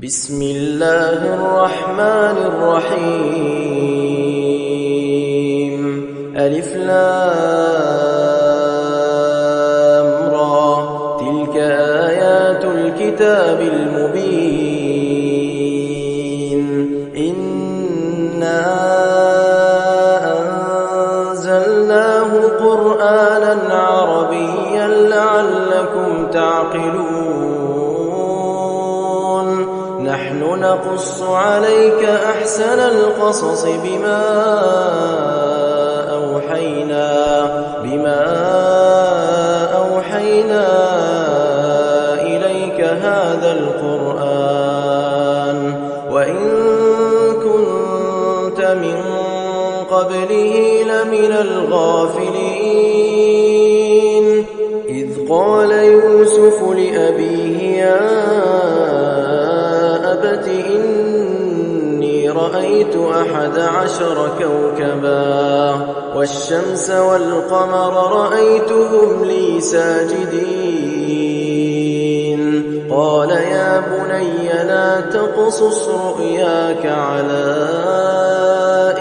بسم الله الرحمن الرحيم. ألف لام را، تلك آيات الكتاب المبين. إنا أنزلناه قرآنا عربيا لعلكم تعقلون. نحن نقص عليك أحسن القصص بما أوحينا إليك هذا القرآن، وإن كنت من قبله لمن الغافلين. إذ قال يوسف لأبيه يا أبت إني رأيت 11 كوكبا والشمس والقمر رأيتهم لي ساجدين. قال يا بني لا تقصص رؤياك على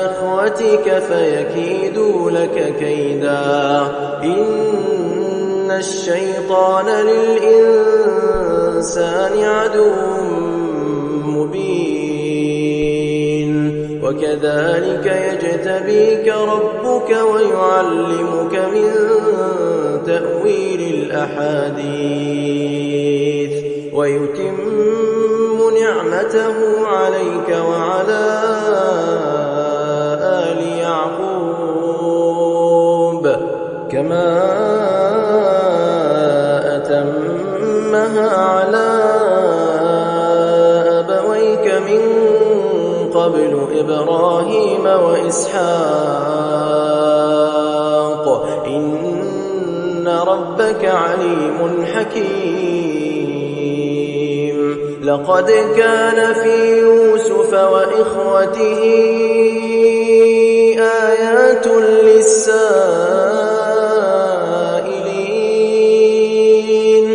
إخوتك فيكيدوا لك كيدا، إن الشيطان للإنسان عدو مبين. وكذلك يجتبيك ربك ويعلمك من تأويل الأحاديث ويتم نعمته عليك وعلى آل يعقوب كما أتمها على أبويك من قبل إبراهيم وإسحاق، إن ربك عليم حكيم. لقد كان في يوسف وإخوته آيات للسائلين،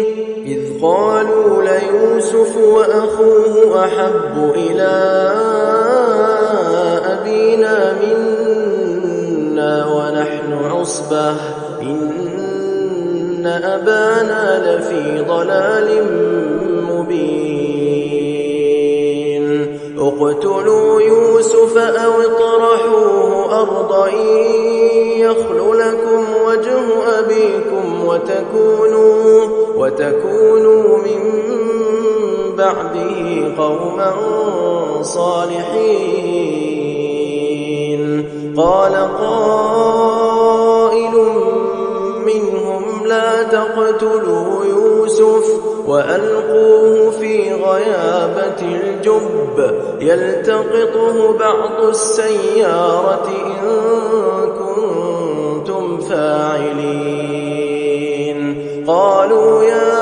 إذ قالوا ليوسف وأخوه أحب إلى أبينا منا ونحن عصبة إن أبانا لفي ضلال مبين. اقتلوا يوسف أو اطرحوه أرضا يخل لكم وجه أبيكم وتكونوا من بعده قوما صالحين. قال قائل منهم لا تقتلوا يوسف وألقوه في غيابة الجب يلتقطه بعض السيارة إن كنتم فاعلين. قالوا يا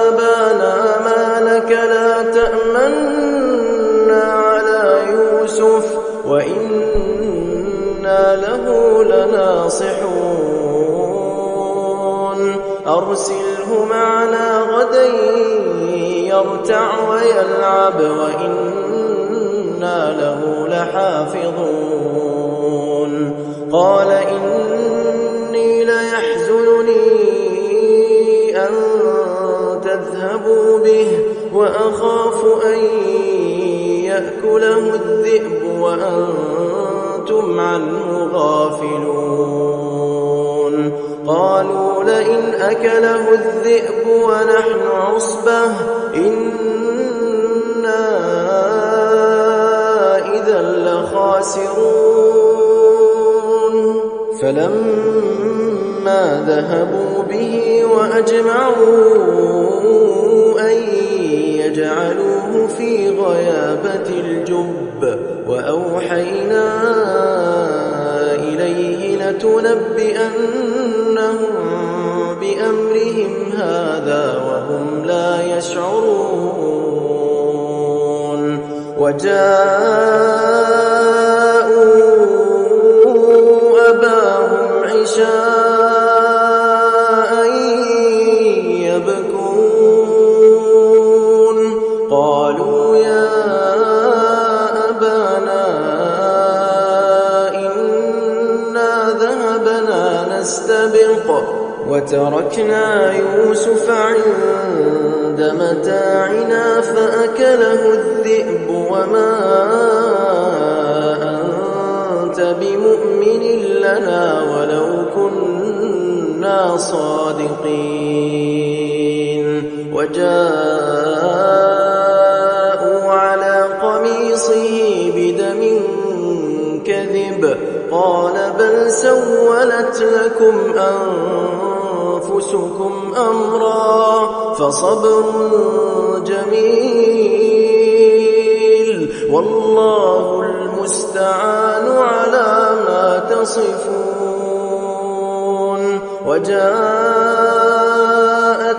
أبانا ما لك لا تأمنا على يوسف وإنا له لناصحون. أرسله معنا غدا يرتع ويلعب وإنا له لحافظون. قال إني ليحزنني أن تذهبوا به وأخاف أن يأكله الذئب وأنتم عنه غافلون. قالوا لئن أكله الذئب ونحن عصبة إنا إذا لخاسرون. فلما ذهبوا به وأجمعوا أن يجعلوه في غيابة الجب وأوحينا إليه لتنبئنهم بأمرهم هذا وهم لا يشعرون. وجاءوا أباهم عشاء يبكون. قالوا يا أبانا إنا ذهبنا نستبق وتركنا يوسف عند متاعنا فأكله الذئب وما أنت بمؤمن لنا ولو كنا صادقين وجاءوا على قميصه بدم كذب قال بل سولت لكم أنفسكم أمرا فصبر جميل والله المستعان على ما تصفون وجاءت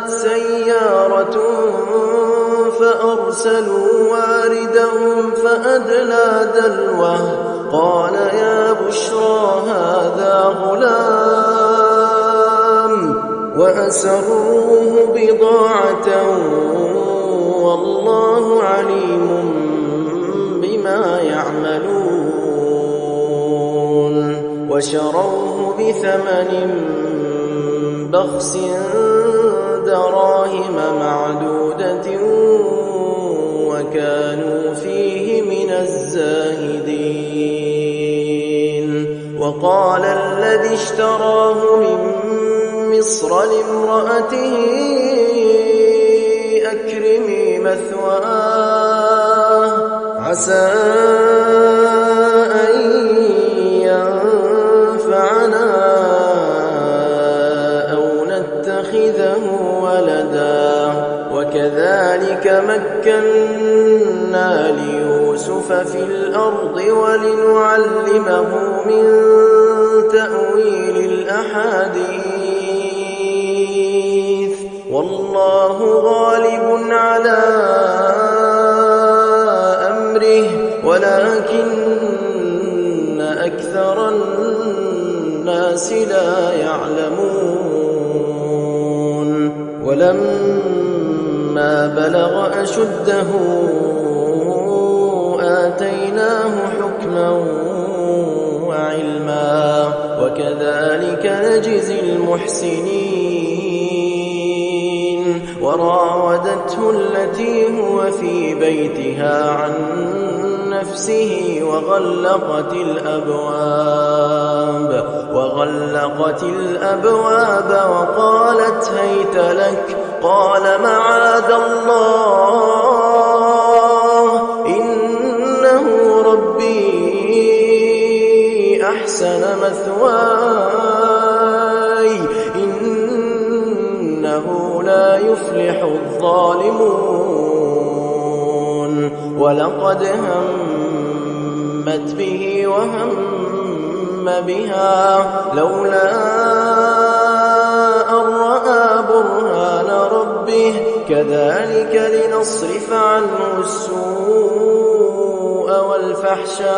سيارة فأرسلوا واردهم فأدلى دلوه قال يا بشرى هذا غلام وأسروه بضاعة والله عليم بما يعملون وشروه بثمن بخس دراهم معدودة وكانوا فيه من الزاهدين وقال الذي اشتراه من مصر لامرأته أكرمي مثواه عسى أن ينفعنا أو نتخذه ولدا وكذلك مكنا ليوسف في الأرض ولنعلمه من تأويل الأحاديث والله غالب على أمره ولكن أكثر الناس لا يعلمون ولما بلغ أشده آتيناه حكما وعلما وكذلك نجزي المحسنين وراودته التي هو في بيتها عن نفسه وغلقت الأبواب وقالت هيت لك قال معاذ الله إنه ربي أحسن مثواي إنه لا يفلح الظالمون ولقد همت به وهم بها لولا أن رأى برهان ربه كذلك لنصرف عنه السوء والفحشاء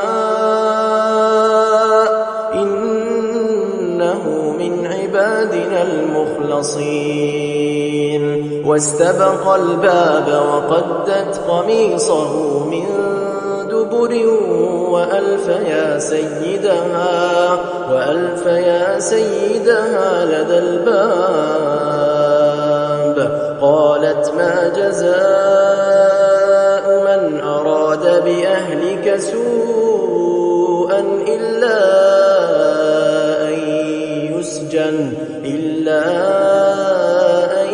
إنه من عبادنا المخلصين واستبق الباب وقدت قميصه من دبر وألف يا سيدها لدى الباب قالت ما جزاء من أراد بأهلك سوءا إلا أن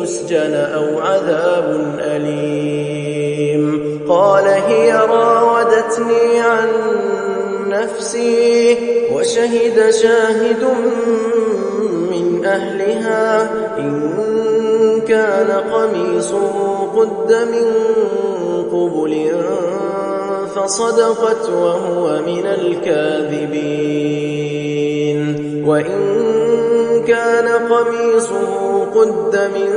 يسجن أو عذاب أليم قال هي راودتني عن نفسي وشهد شاهد من أهلها إن كان قميصه قد من قبل فصدقت وهو من الكاذبين وإن كان قميصه قد من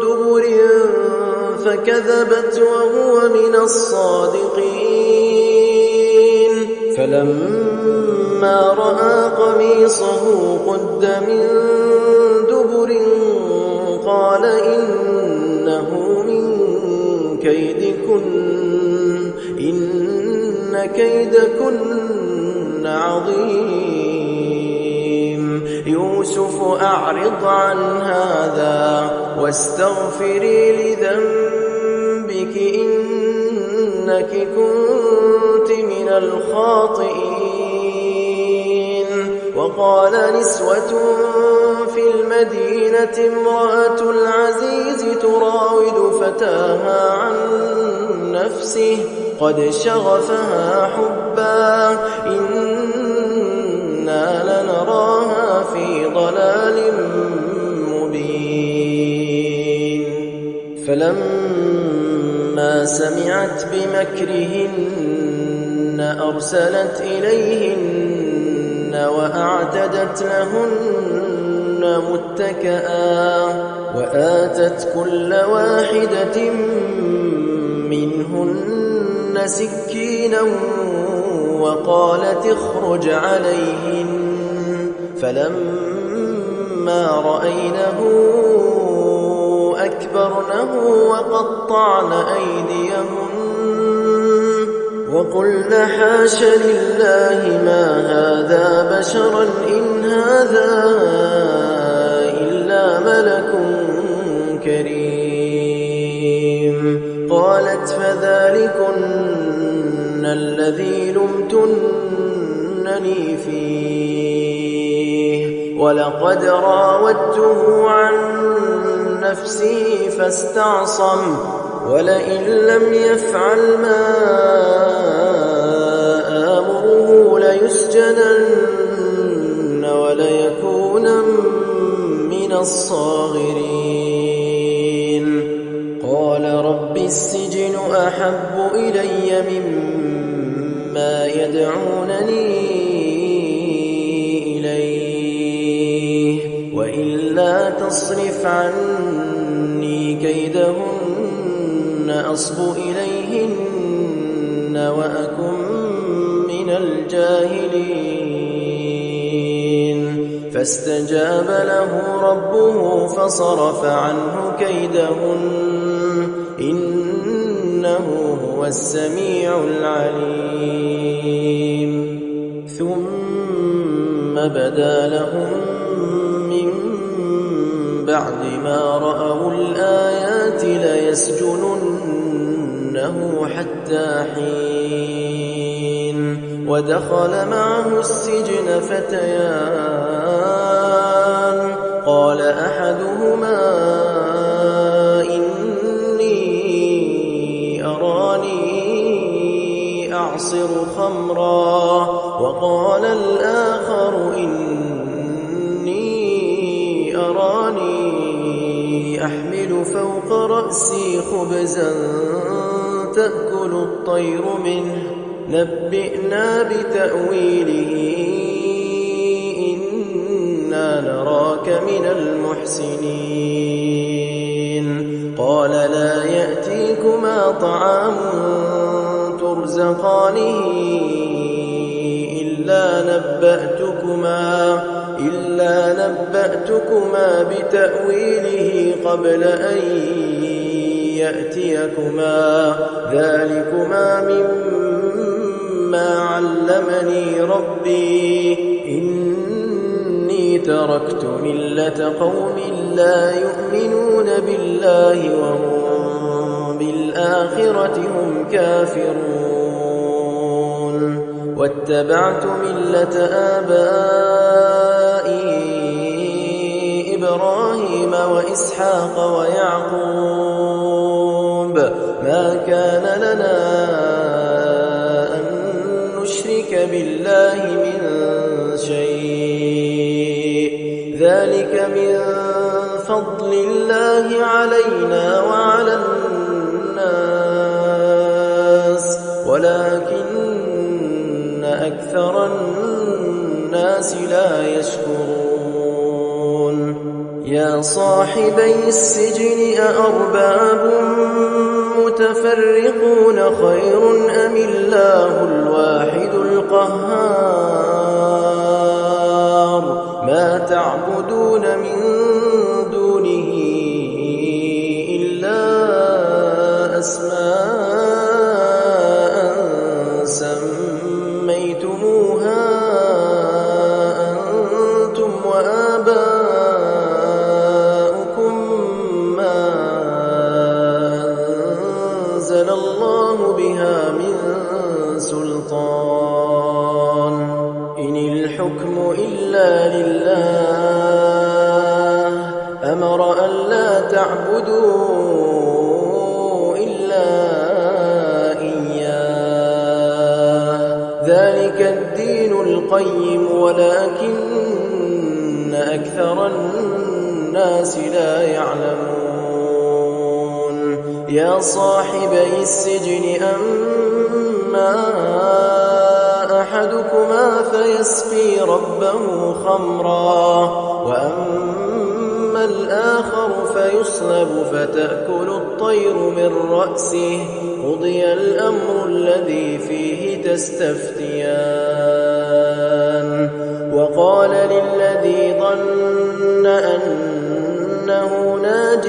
دبر فكذبت وهو من الصادقين فلما رأى قميصه قد من دبر قال إنه من كيدكن إن كيدكن عظيم يوسف أعرض عن هذا واستغفري لذنبك إنك كنت من الخاطئين وقال نسوة في المدينة امرأة العزيز تراود فتاها عن نفسه قد شغفها حبا إنا لنراها في ضلال مبين فلما سمعت بمكرهن أرسلت إليهن وأعتدت لهن متكئا وآتت كل واحدة منهن سكينا وقالت اخرج عليهن فلما رأينه أكبرنه وقطعن أيديهن وقلن حاش لله ما هذا بشرا إن هذا إلا ملك كريم قالت فذلكن الذي لمتنني فيه ولقد راودته عن نفسه فاستعصم ولئن لم يفعل ما آمره ليسجنن وليكونا من الصاغرين قال رب السجن أحب إلي مما يدعونني إليه وإلا تصرف عني كيدهن أصب إليهن وأكن من الجاهلين فاستجاب له ربه فصرف عنه كيدهن إنه هو السميع العليم ثم بدا لهم من بعد ما رأوا الآيات ليسجننه حتى حين ودخل معه السجن فتيان قال أحدهما إني أراني أعصر خمرا وقال الآخر إني أراني أحمل فوق رأسي خبزا تأكل الطير منه نبئنا بتأويله إنا نراك من المحسنين قال لا يأتيكما طعام ترزقانه إلا نبأتكما بتأويله قبل أن يأتيكما ذلكما مما علمني ربي إني تركت ملة قوم لا يؤمنون بالله وهم بالآخرة هم كافرون واتبعت ملة آبائي إبراهيم وإسحاق ويعقوب ما كان لنا أن نشرك بالله من شيء ذلك من فضل الله علينا وعلى الناس ولكن أكثر الناس لا يشكرون يا صاحبي السجن أأرباب متفرقون خير أم الله الواحد القهار ما تعبدون من دونه إلا أسماء سميتموها أنتم وآباؤكم ما أنزل الله بها من سلطان إن الحكم إلا لله أمر ألا تعبدوا إلا إياه ذلك الدين القيم ولكن أكثر الناس لا يعلمون يا صاحبي السجن أما أحدكما فيسقي ربه خمرا وأما الآخر فيصلب فتأكل الطير من رأسه قضي الأمر الذي فيه تستفتيان وقال للذي ظن أنه ناج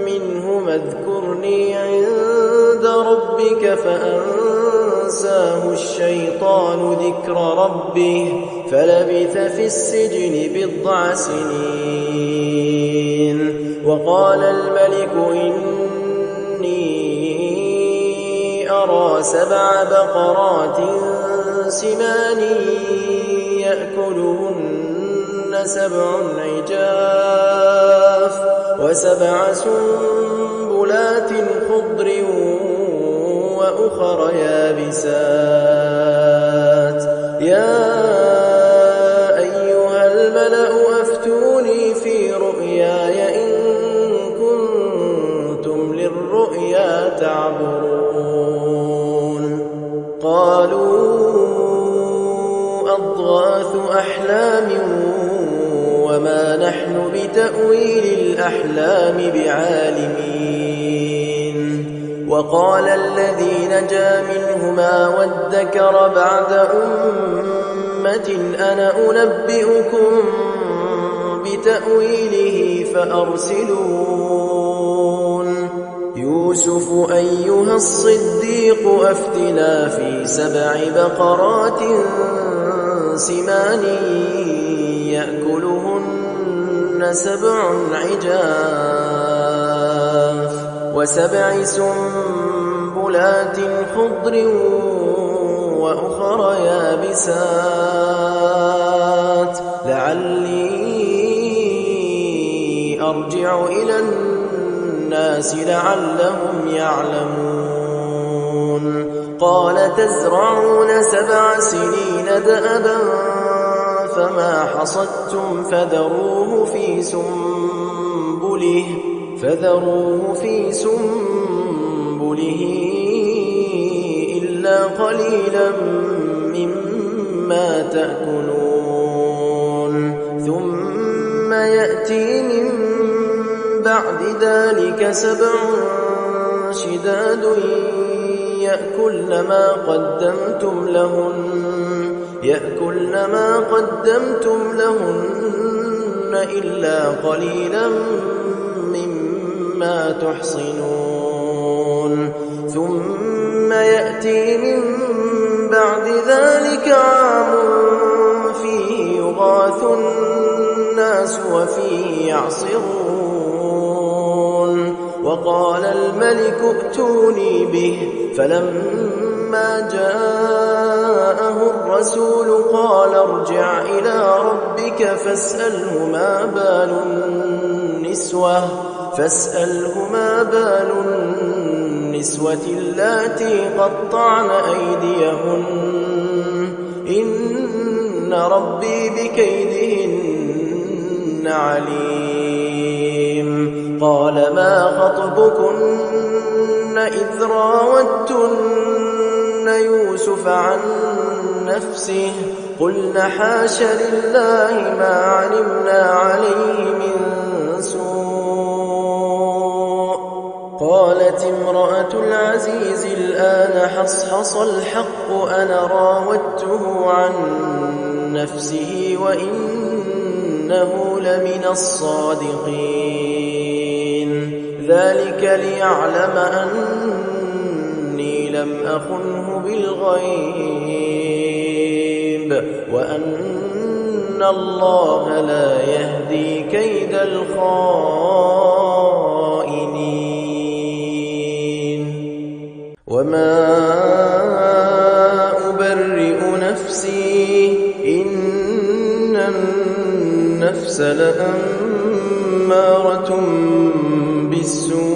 منهما اذكرني عند ربك فأنساه الشيطان ذكر ربه فلبث في السجن بضع سنين وقال الملك إني أرى 7 بقرات سمان يأكلهن 7 عجاف و7 سنبلات خضر وأخر يابسات يا أيها الملأ أفتوني في رؤياي إن كنتم للرؤيا تعبرون قالوا أضغاث أحلام وما نحن بتأويل الأحلام بعالمين وقال الذي نجا منهما وادكر بعد أمة أنا أنبئكم بتأويله فأرسلون يوسف أيها الصديق أفتنا في 7 بقرات سمان يأكلهن 7 عجاف و7 سنبلات خضر وأخر يابسات لعلي أرجع إلى الناس لعلهم يعلمون قال تزرعون 7 سنين دأبا فما حصدتم فذروه في سنبله إلا قليلا مما تأكلون ثم يأتي من بعد ذلك 7 شداد يأكلن ما قدمتم لهن إلا قليلا مما تحصنون ثم يأتي من بعد ذلك عام فيه يغاث الناس وفيه يعصرون وقال الملك ائتوني به فلما جاءه الرسول قال ارجع إلى ربك فاسأله ما بال النسوة اللاتي قطعن أيديهن إن ربي بكيدهن عليم قال ما خطبكن إذ راوتن يوسف عن نفسه قلن حاش لله ما علمنا عليه من سوء قالت امرأة العزيز الآن حصحص الحق أنا راودته عن نفسه وإنه لمن الصادقين ذلك ليعلم أني لم أخنه بالغيب وأن الله لا يهدي كيد الخائنين. وما أبرئ نفسي إن النفس لأمارة بالسوء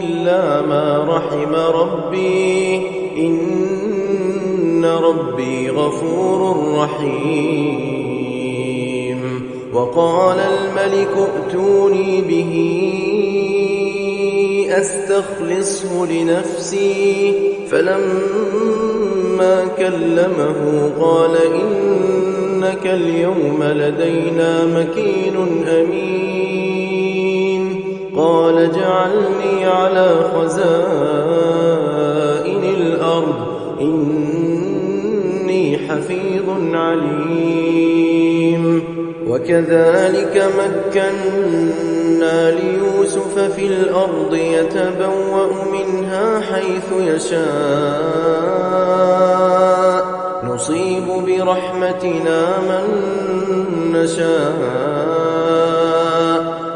إلا ما رحم ربي إن ربي غفور رحيم. وقال الملك ائتوني به أستخلصه لنفسي فلما كلمه قال إنك اليوم لدينا مكين أمين. قال اجعلني على خزائن الأرض إني حفيظ عليم. وكذلك مكنا ليوسف في الأرض يتبوأ منها حيث يشاء نصيب برحمتنا من نشاء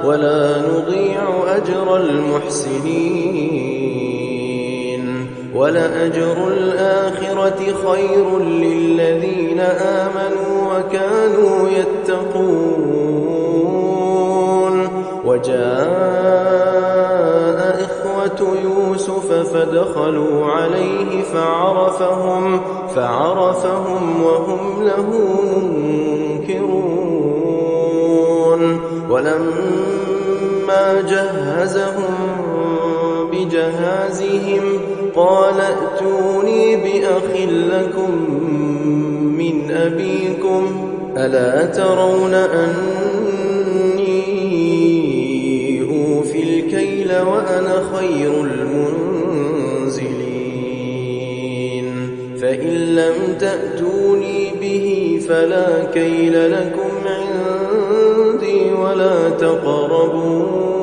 ولا نضيع أجر المحسنين. ولأجر الآخرة خير للذين آمنوا وكانوا يتقون. وجاء إخوة يوسف فدخلوا عليه فعرفهم وهم له منكرون. ولما جهزهم بجهازهم قال ائتوني بأخ لكم من أبيكم ألا ترون أني أوفي الكيل وأنا خير المنزلين. فإن لم تأتوني به فلا كيل لكم عندي ولا تقربون.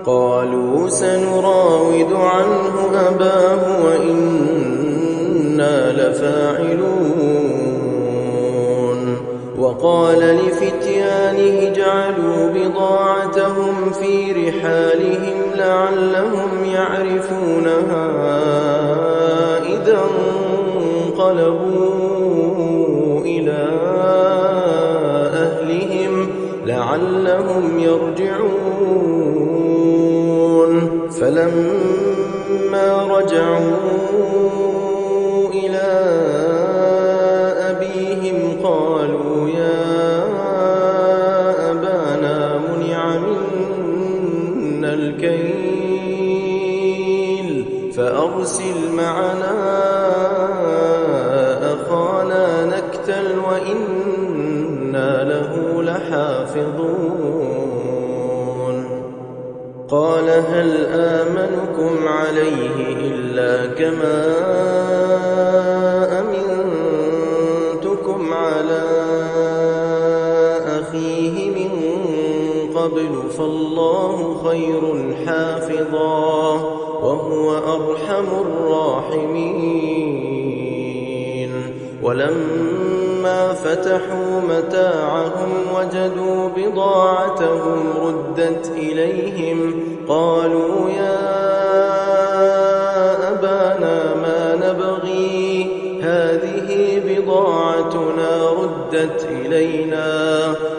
قالوا سنراود عنه أباه وإنا لفاعلون. وقال لفتيانه اجعلوا بضاعتهم في رحالهم لعلهم يعرفونها إذا انقلبوا إلى أهلهم لعلهم يرجعون. فلما رجعوا إلى أبيهم قالوا يا أبانا منع منا الكيل فأرسل معنا أخانا نكتل وإنا له لحافظون. قال هل آمنكم عليه إلا كما أمنتكم على أخيه من قبل فالله خير حافظا وهو أرحم الراحمين. ولما فتحوا متاعهم وجدوا بضاعتهم ردت إليهم قالوا يا أبانا ما نبغي هذه بضاعتنا ردت إلينا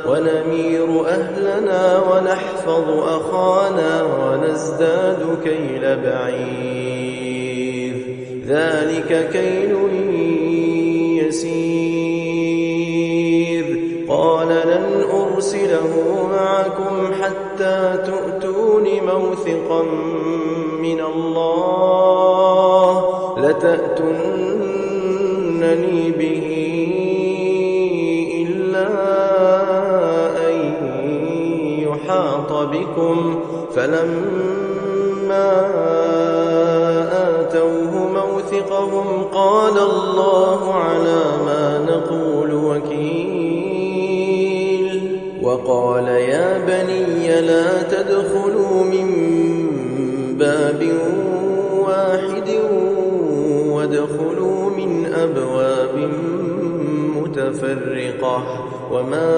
ونمير أهلنا ونحفظ أخانا ونزداد كيل بعير ذلك كيل يسير. قال لن أرسله معكم حتى تؤتون موثقا من الله لتأتونني به إلا أن يحاط بكم. فلما آتوه موثقهم قال الله على ما نقول وكيل. وقال يا بني لا تدخلوا من باب واحد وادخلوا من أبواب متفرقة وما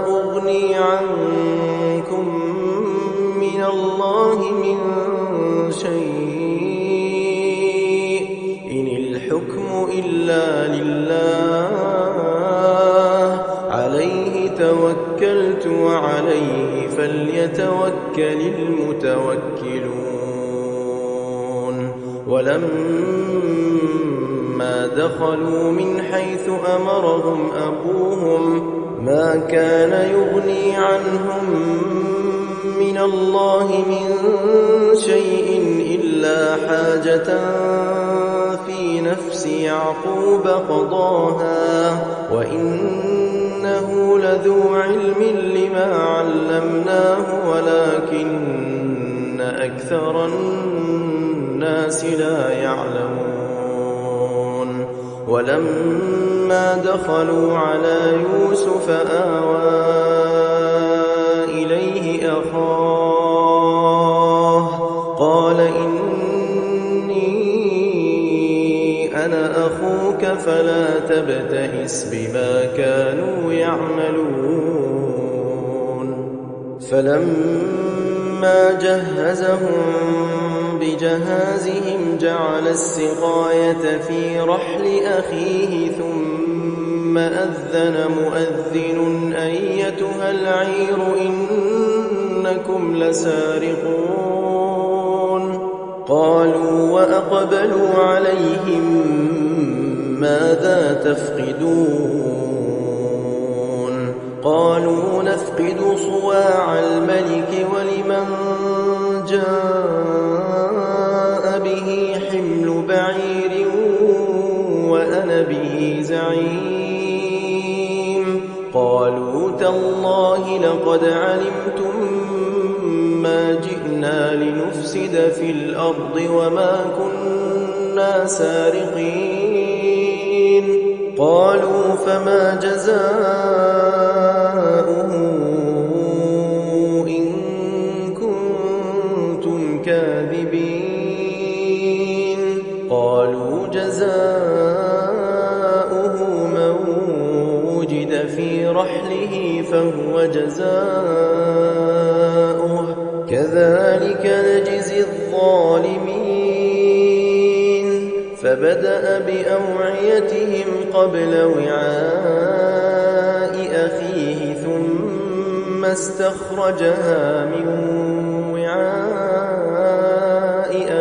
أغني عنكم من الله من شيء إن الحكم إلا لله عليه توكلت وعليه فليتوكل المتوكلون ولما دخلوا من حيث أمرهم أبوهم ما كان يغني عنهم من الله من شيء إلا حاجة في نفس يعقوب قضاها وإنه لذو علم لما علمناه ولكن أكثر الناس لا يعلمون ولما دخلوا على يوسف آوى إليه أخاه قال إني أنا أخوك فلا تبتئس بما كانوا يعملون فلما جهزهم بجهازهم جعل السقاية في رحل أخيه ثم أذن مؤذن أيتها العير إنكم لسارقون قالوا وأقبلوا عليهم ماذا تفقدون قالوا نفقد صواع الملك ولمن جاء به حمل بعير وأنا به زعيم قالوا تالله لقد علمتم ما جئنا لنفسد في الأرض وما كنا سارقين قالوا فما جزاؤه إن كنتم كاذبين قالوا جزاؤه من وجد في رحله فهو جزاؤه كذلك نجزي الظالمين فبدأ بأوعيتهم قبل وعاء أخيه ثم استخرجها من وعاء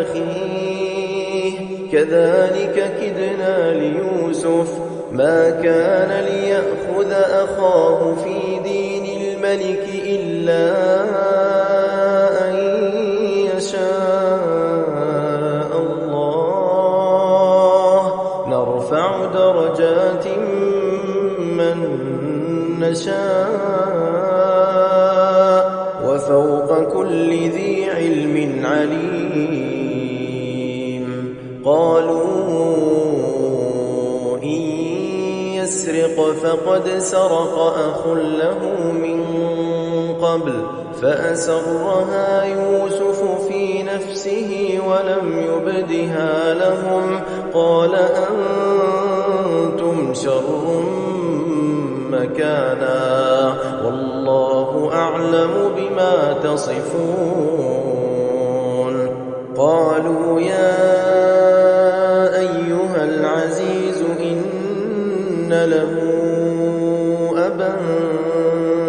أخيه كذلك كدنا ليوسف ما كان ليأخذ أخاه في دين الملك إلا أن يشاء الله نرفع درجات من نشاء وفوق كل ذي علم عليم قالوا إن يسرق فقد سرق أخ له من قبل فأسرها يوسف في نفسه ولم يبدها لهم قال أنتم شر مكانا والله أعلم بما تصفون قالوا يا أيها العزيز إن له أبا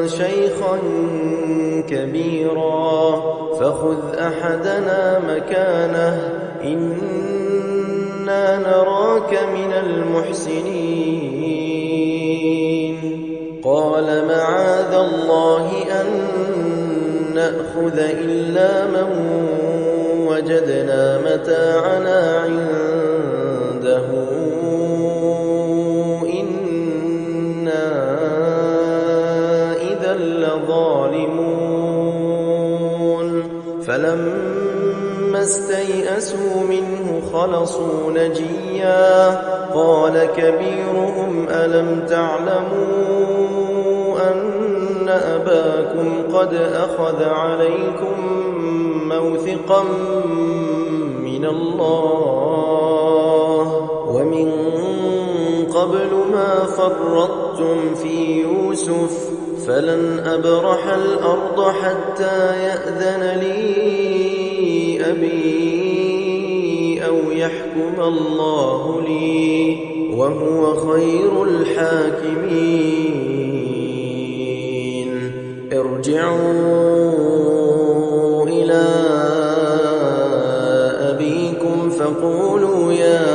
شيخا كبيرا فخذ أحدنا مكانه إنا نراك من المحسنين قال معاذ الله أن نأخذ إلا من وجدنا متاعنا عنده إنا إذا لظالمون فلما استيئسوا منه خلصوا نجيا قال كبيرهم ألم تعلموا أن أباكم قد أخذ عليكم موثقا من الله ومن قبل ما فرطتم في يوسف فلن أبرح الأرض حتى يأذن لي أبي أو يحكم الله لي وهو خير الحاكمين ارجعوا إلى أبيكم فقولوا يا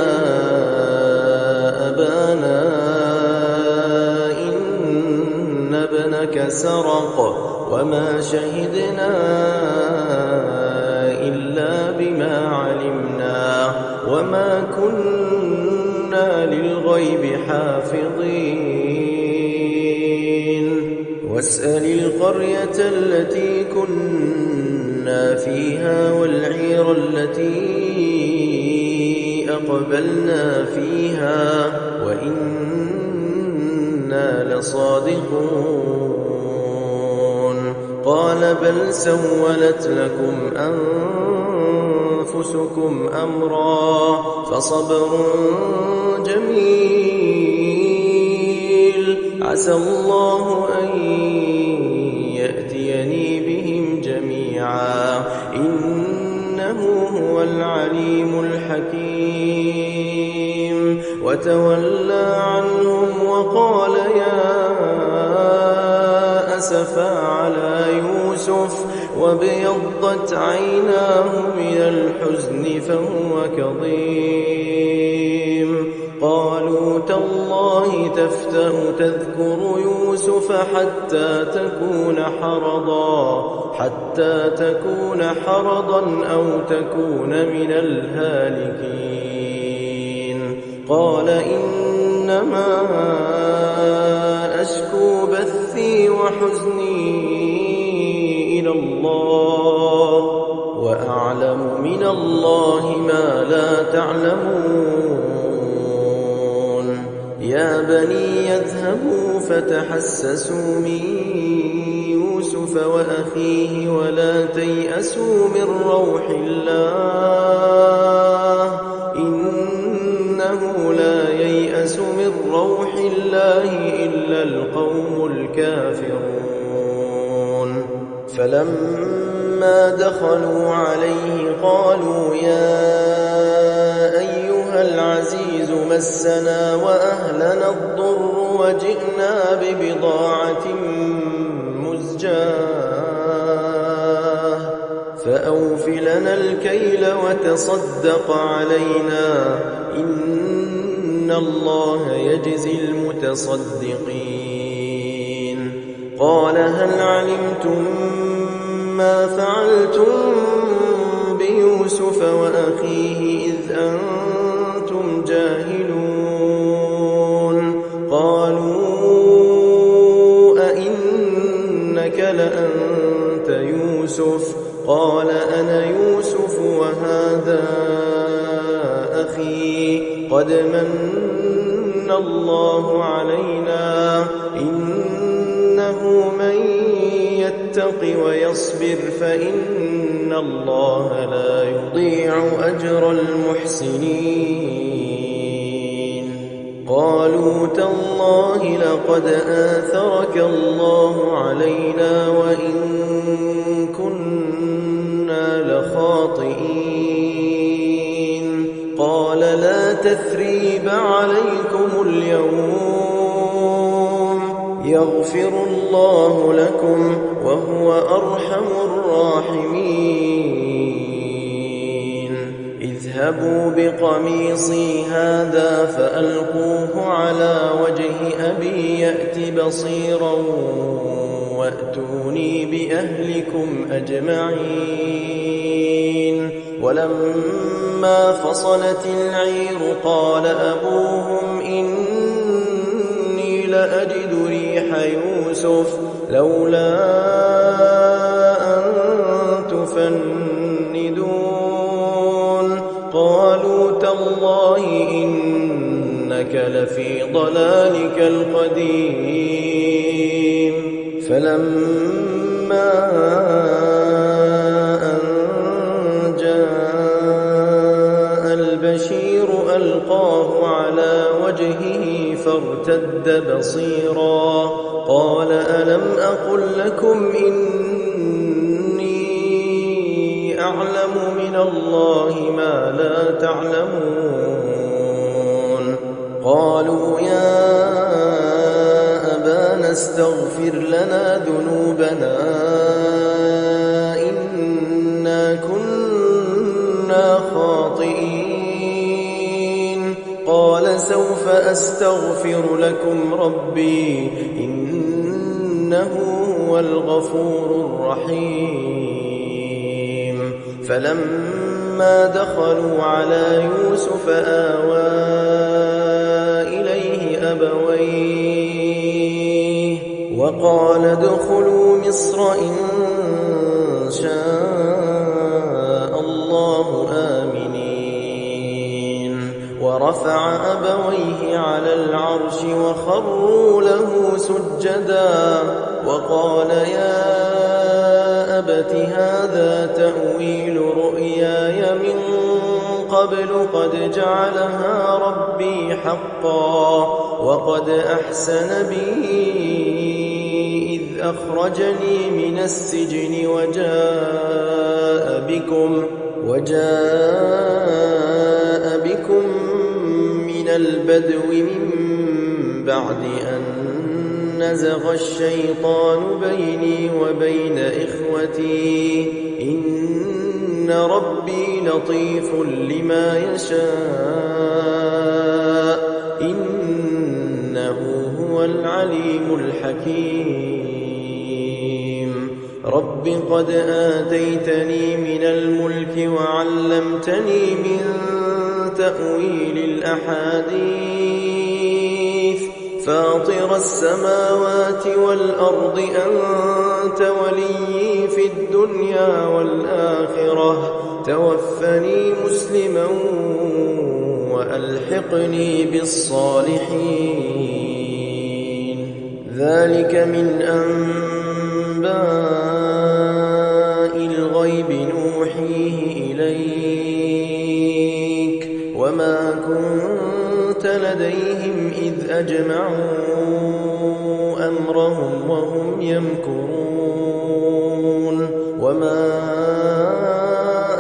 أبانا إن ابنك سرق وما شهدنا إلا بما علمنا وما كنا للغيب حافظين واسأل القرية التي كنا فيها والعير التي أقبلنا فيها وإنا لصادقون قال بل سولت لكم أنفسكم أمرا فصبر جميل عسى الله أن يأتيني بهم جميعا إنه هو العليم الحكيم وتولى عنهم وقال يا أسفا على يوسف وابيضت عيناه من الحزن فهو كظيم قالوا تالله تفتأ تذكر يوسف حتى تكون حرضا أو تكون من الهالكين قال إنما أشكو بثي وحزني إلى الله وأعلم من الله ما لا تعلمون يا بني يذهبوا فتحسسوا من يوسف وأخيه ولا تيأسوا من روح الله إنه لا ييأس من روح الله إلا القوم الكافرون فلما دخلوا عليه قالوا يا أيها العزيز مسنا وأهلنا الضر وجئنا ببضاعة مزجاة فأوف لنا الكيل وتصدق علينا إن الله يجزي المتصدقين قال هل علمتم ما فعلتم بيوسف وأخيه إذ أنتم جاهلون قالوا أئنك لأنت يوسف قال أنا يوسف وهذا أخي قد من الله علينا إنه من يتق ويصبر فإن الله لا يضيع أجر المحسنين قالوا تالله لقد آثرك الله علينا وإن كنا لخاطئين قال لا تثريب عليكم اليوم يغفر الله لكم وهو أرحم الراحمين اذهبوا بقميصي هذا فألقوه على وجه أبي يأت بصيرا وأتوني بأهلكم أجمعين ولما فصلت العير قال أبوهم إني لأجد ريح يوسف لولا أن تفندون قالوا تالله إنك لفي ضلالك القديم فلما أن جاء البشير ألقاه على وجهه فارتد بصيرا قال ألم أقل لكم إني أعلم من الله ما لا تعلمون قالوا يا أبانا استغفر لنا ذنوبنا إنا كنا خاطئين قال سوف أستغفر لكم ربي إنه هو الغفور الرحيم فلما دخلوا على يوسف آوى إليه أبويه وقال ادخلوا مصر إن شاء الله آمنين ورفع أبويه على العرش وخروا له سجدا وقال يا أبت هذا تأويل رؤياي من قبل قد جعلها ربي حقا وقد أحسن بي إذ أخرجني من السجن وجاء بكم من البدو من بعد أن نزغ الشيطان بيني وبين إخوتي إن ربي لطيف لما يشاء إنه هو العليم الحكيم رب قد آتيتني من الملك وعلمتني من تأويل الأحاديث فاطر السماوات والأرض أنت وليي في الدنيا والآخرة توفني مسلما وألحقني بالصالحين ذلك من أنباء الغيب نوحيه إليك وما كنت لديهم إذ أجمعوا أمرهم وهم يمكرون وما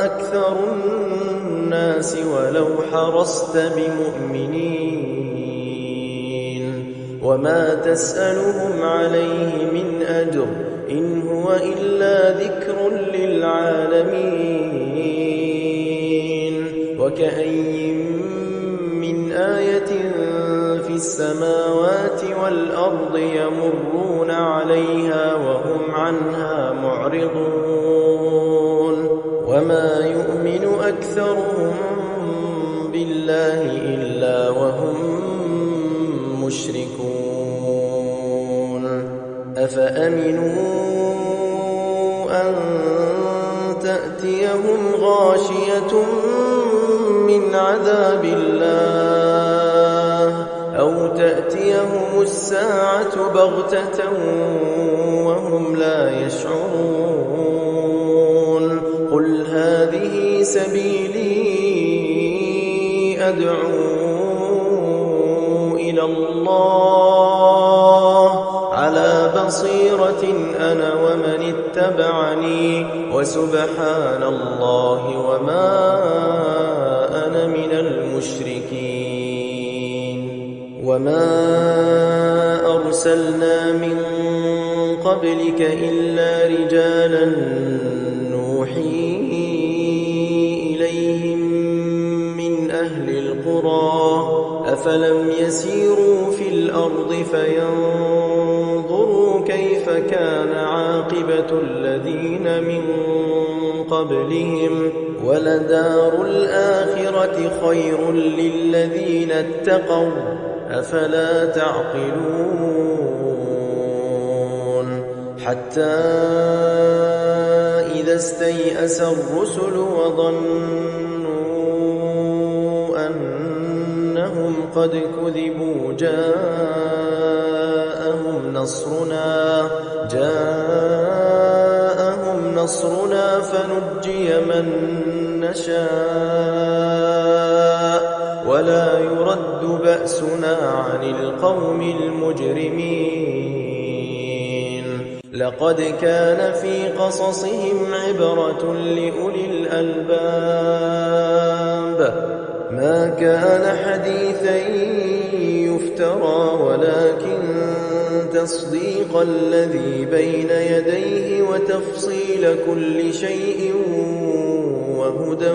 أكثر الناس ولو حرصت بمؤمنين وما تسألهم عليه من أجر إن هو إلا ذكر للعالمين وكأي من آية في السماوات والأرض يمرون عليها وهم عنها معرضون وما يؤمن أكثرهم بالله إلا وهم مشركون أفأمنوا أن تأتيهم غاشية من عذاب الله أو تأتيهم الساعة بغتة وهم لا يشعرون قل هذه سبيلي أدعو إلى الله على بصيرة أنا ومن اتبعني وسبحان الله وما أنا من المشركين وما أرسلنا من قبلك إلا رجالا نوحي إليهم من أهل القرى أفلم يسيروا في الأرض فينظروا كيف كان عاقبة الذين من قبلهم ولدار الآخرة خير للذين اتقوا أفلا تعقلون حتى إذا استيأس الرسل وظنوا أنهم قد كذبوا جاءهم نصرنا فنجي من نشاء ولا يرد بأسنا عن القوم المجرمين لقد كان في قصصهم عبرة لأولي الألباب ما كان حديثا يفترى ولكن تصديق الذي بين يديه وتفصيل كل شيء وهدى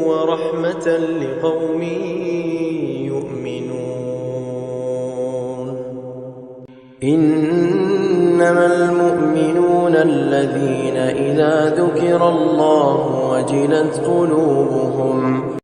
ورحمة لقوم يؤمنون إنما المؤمنون الذين إذا ذكر الله وجلت قلوبهم